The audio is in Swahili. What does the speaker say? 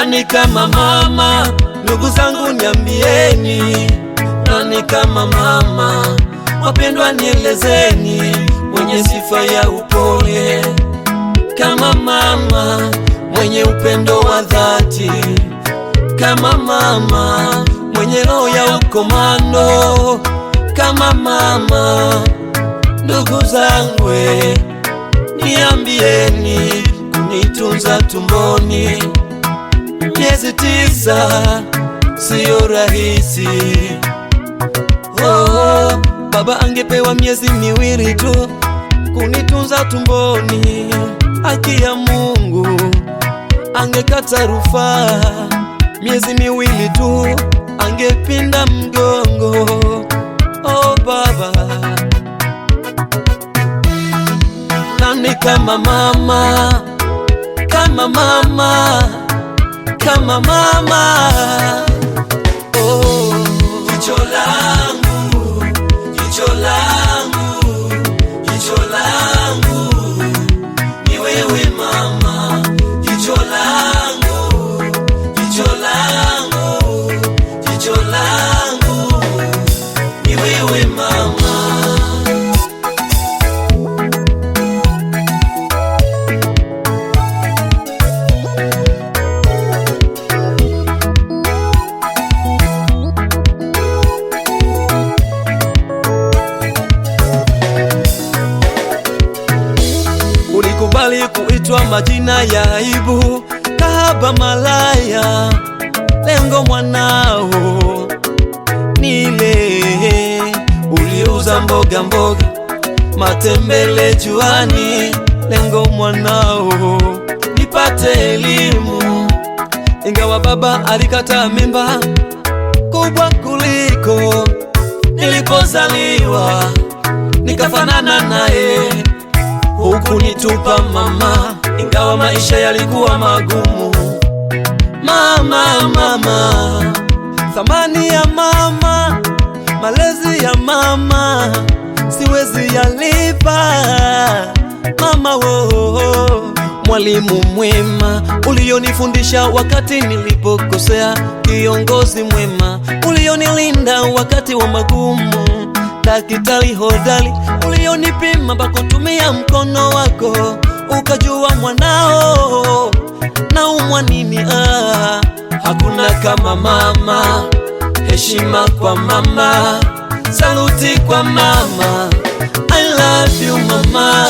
Nani kama mama? Ndugu zangu niambieni, nani kama mama? Wapendwa nielezeni, mwenye sifa ya upole kama mama, mwenye upendo wa dhati kama mama, mwenye roho ya ukomando kama mama. Ndugu zangu niambieni, kunitunza tumboni miezi 9 siyo rahisi. Oh, baba angepewa miezi 2 tu kunitunza tumboni, haki ya Mungu angekata rufaa. Miezi 2 tu angepinda mgongo. Oh baba, nani kama mama? Kama mama, kama mama. Oh, jicho langu, jicho langu, jicho langu ni wewe mama. Jicho langu, jicho langu, jicho langu ni wewe mama. Ulikubali kuitwa majina ya aibu, kahaba, malaya. Lengo mwanao nile, uliuza mboga mboga, matembele juani. Lengo mwanao nipate elimu, ingawa baba alikata mimba kubwa kuliko nilipozaliwa, nikafanana naye. Huku nitupa mama, ingawa maisha yalikuwa magumu. Mama, mama, thamani ya mama, malezi ya mama siwezi yalipa. Mama wo, mwalimu mwema ulionifundisha wakati nilipokosea, kiongozi mwema ulionilinda wakati wa magumu, daktari hodari ulionipima kwa kutumia mkono wako, ukajua mwanao naumwa nini. Hakuna kama mama, heshima kwa mama, saluti kwa mama. I love you mama.